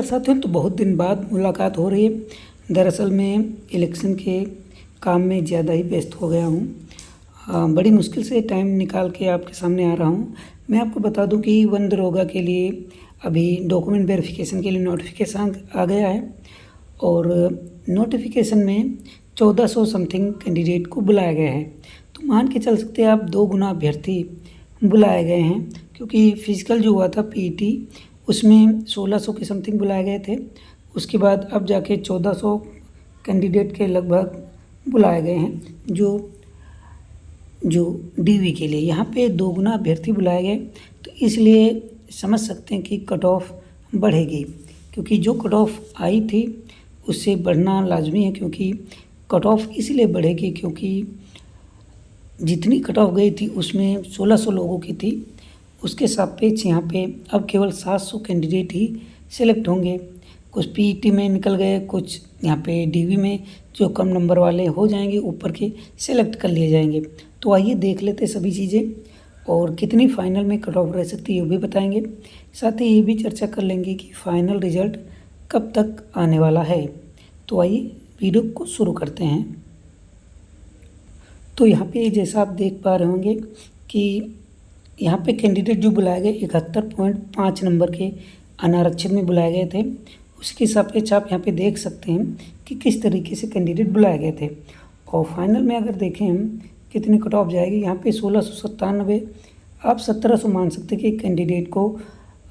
नमस्कार साथियों। तो बहुत दिन बाद मुलाकात हो रही है। दरअसल मैं इलेक्शन के काम में ज़्यादा ही व्यस्त हो गया हूँ। बड़ी मुश्किल से टाइम निकाल के आपके सामने आ रहा हूँ। मैं आपको बता दूँ कि वन दरोगा के लिए अभी डॉक्यूमेंट वेरिफिकेशन के लिए नोटिफिकेशन आ गया है और नोटिफिकेशन में 1400 समथिंग कैंडिडेट को बुलाया गया है। तो मान के चल सकते हैं आप 2 गुना अभ्यर्थी बुलाए गए हैं, क्योंकि फिजिकल जो हुआ था पीईटी उसमें 1600 के समथिंग बुलाए गए थे। उसके बाद अब जाके 1400 कैंडिडेट के लगभग बुलाए गए हैं जो डीवी के लिए। यहाँ पे 2 गुना अभ्यर्थी बुलाए गए, तो इसलिए समझ सकते हैं कि कट ऑफ बढ़ेगी, क्योंकि जो कट ऑफ आई थी उससे बढ़ना लाजमी है। क्योंकि कट ऑफ इसलिए बढ़ेगी क्योंकि जितनी कट ऑफ गई थी उसमें 1600 लोगों की थी, उसके सापेक्ष यहाँ पे अब केवल 700 कैंडिडेट ही सिलेक्ट होंगे। कुछ पीईटी में निकल गए, कुछ यहाँ पे डीवी में जो कम नंबर वाले हो जाएंगे ऊपर के सिलेक्ट कर लिए जाएंगे। तो आइए देख लेते सभी चीज़ें, और कितनी फाइनल में कट ऑफ रह सकती है ये भी बताएंगे। साथ ही ये भी चर्चा कर लेंगे कि फाइनल रिजल्ट कब तक आने वाला है। तो आइए वीडियो को शुरू करते हैं। तो यहाँ पे जैसा आप देख पा रहे होंगे कि यहाँ पे कैंडिडेट जो बुलाए गए 71.5 नंबर के अनारक्षित में बुलाए गए थे, उसके सापेक्ष आप यहाँ पे देख सकते हैं कि किस तरीके से कैंडिडेट बुलाए गए थे। और फाइनल में अगर देखें हम कितनी कट ऑफ जाएगी, यहाँ पे 1697, आप 1700 मान सकते हैं कि कैंडिडेट को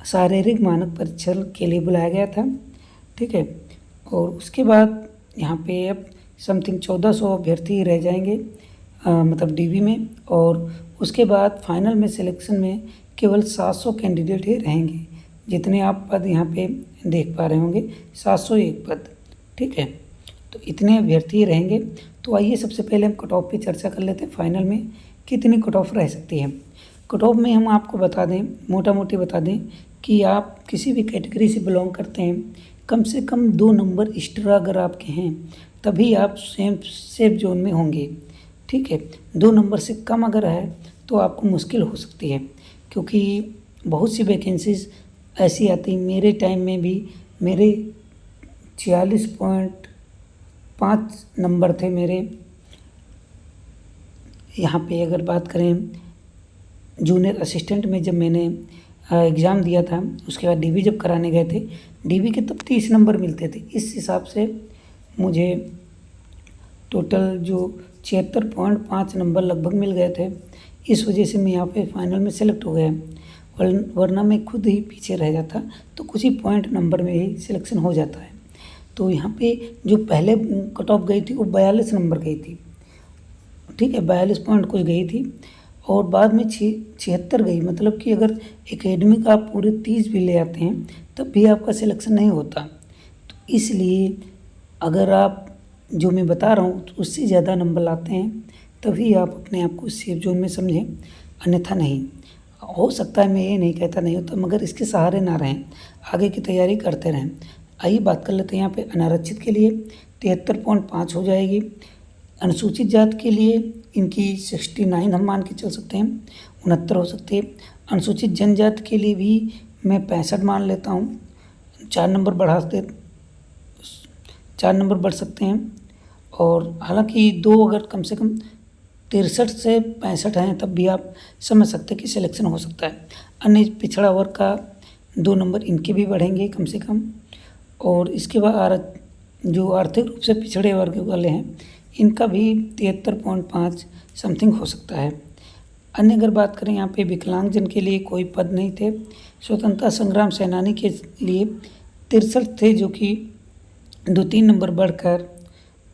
शारीरिक मानक परीक्षण के लिए बुलाया गया था। ठीक है, और उसके बाद यहाँ पे अब समथिंग 1400 अभ्यर्थी रह जाएंगे मतलब डीवी में, और उसके बाद फाइनल में सिलेक्शन में केवल 700 कैंडिडेट ही रहेंगे। जितने आप पद यहाँ पे देख पा रहे होंगे 701 पद। ठीक है, तो इतने अभ्यर्थी रहेंगे। तो आइए सबसे पहले हम कट ऑफ पे चर्चा कर लेते हैं, फाइनल में कितनी कट ऑफ रह सकती है। कट ऑफ में हम आपको बता दें, मोटा मोटी बता दें कि आप किसी भी कैटेगरी से बिलोंग करते हैं, कम से कम 2 नंबर एक्स्ट्रा अगर आपके हैं तभी आप सेफ जोन में होंगे। ठीक है, 2 नंबर से कम अगर है तो आपको मुश्किल हो सकती है, क्योंकि बहुत सी वैकेंसीज ऐसी आती। मेरे टाइम में भी मेरे 46.5 नंबर थे मेरे। यहाँ पे अगर बात करें जूनियर असिस्टेंट में, जब मैंने एग्ज़ाम दिया था उसके बाद डीवी जब कराने गए थे, डीवी के तब 30 नंबर मिलते थे। इस हिसाब से मुझे टोटल जो 76.5 नंबर लगभग मिल गए थे। इस वजह से मैं यहाँ पे फाइनल में सेलेक्ट हो गया, वरना मैं खुद ही पीछे रह जाता तो कुछ ही पॉइंट नंबर में ही सिलेक्शन हो जाता है। तो यहाँ पे जो पहले कट ऑफ गई थी वो 42 नंबर गई थी। ठीक है, 42 पॉइंट कुछ गई थी, और बाद में 76 गई। मतलब कि अगर एकेडमिक आप पूरे 30 भी ले आते हैं तब भी आपका सिलेक्शन नहीं होता। तो इसलिए अगर आप जो मैं बता रहा हूँ उससे ज़्यादा नंबर लाते हैं तभी आप अपने आप को सेफ जोन में समझें, अन्यथा नहीं। हो सकता है, मैं ये नहीं कहता नहीं होता, मगर इसके सहारे ना रहें, आगे की तैयारी करते रहें। आइए बात कर लेते हैं यहाँ पे अनारक्षित के लिए 73.5 हो जाएगी। अनुसूचित जात के लिए इनकी 69 हम मान के चल सकते हैं, 69 हो सकती है। अनुसूचित जनजाति के लिए भी मैं 65 मान लेता हूँ, 4 नंबर बढ़ सकते हैं। और हालांकि 2 अगर कम से कम 63 से 65 हैं तब भी आप समझ सकते हैं कि सिलेक्शन हो सकता है। अन्य पिछड़ा वर्ग का 2 नंबर इनके भी बढ़ेंगे कम से कम। और इसके बाद जो आर्थिक रूप से पिछड़े वर्ग वाले हैं इनका भी 73.5 समथिंग हो सकता है। अन्य अगर बात करें यहाँ पे विकलांगजन के लिए कोई पद नहीं थे। स्वतंत्रता संग्राम सेनानी के लिए 63 थे, जो कि 2-3 नंबर बढ़कर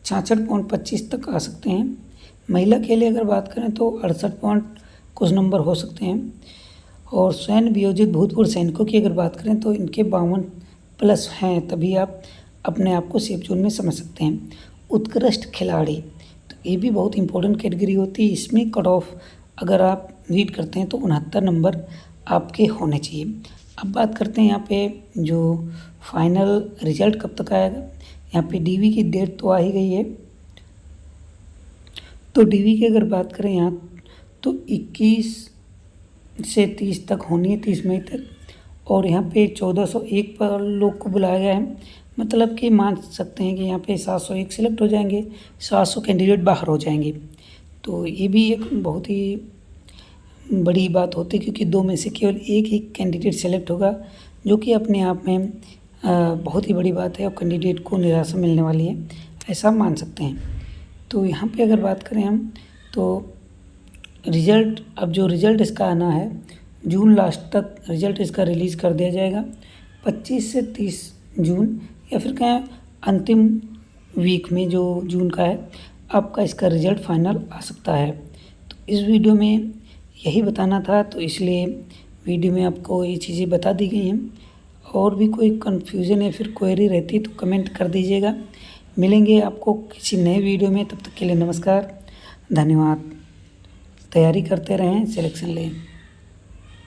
66.25 तक आ सकते हैं। महिला के लिए अगर बात करें तो 68 पॉइंट कुछ नंबर हो सकते हैं। और सैन्य वियोजित भूतपूर्व सैनिकों की अगर बात करें तो इनके 52+ हैं, तभी आप अपने आप को सेफ जोन में समझ सकते हैं। उत्कृष्ट खिलाड़ी, तो ये भी बहुत इंपॉर्टेंट कैटेगरी होती है। इसमें कट ऑफ अगर आप रीड करते हैं तो 69 नंबर आपके होने चाहिए। अब बात करते हैं यहाँ पे जो फाइनल रिजल्ट कब तक आएगा। यहाँ पे डीवी की डेट तो आ ही गई है, तो डीवी की अगर बात करें यहाँ तो 21 से 30 तक होनी है, 30 मई तक। और यहाँ पे 1401 पर लोग को बुलाया गया है, मतलब कि मान सकते हैं कि यहाँ पे 701 सिलेक्ट हो जाएंगे, 700 कैंडिडेट बाहर हो जाएंगे। तो ये भी एक बहुत ही बड़ी बात होती है, क्योंकि 2 में से केवल एक ही कैंडिडेट सेलेक्ट होगा, जो कि अपने आप में बहुत ही बड़ी बात है और कैंडिडेट को निराशा मिलने वाली है, ऐसा मान सकते हैं। तो यहाँ पे अगर बात करें हम, तो अब जो रिज़ल्ट इसका आना है, जून लास्ट तक रिज़ल्ट इसका रिलीज़ कर दिया जाएगा। 25 से 30 जून या फिर कहें अंतिम वीक में जो जून का है, आपका इसका रिज़ल्ट फाइनल आ सकता है। तो इस वीडियो में यही बताना था, तो इसलिए वीडियो में आपको ये चीज़ें बता दी गई हैं। और भी कोई कन्फ्यूज़न या फिर क्वेरी रहती तो कमेंट कर दीजिएगा। मिलेंगे आपको किसी नए वीडियो में, तब तक के लिए नमस्कार, धन्यवाद। तैयारी करते रहें, सिलेक्शन लें।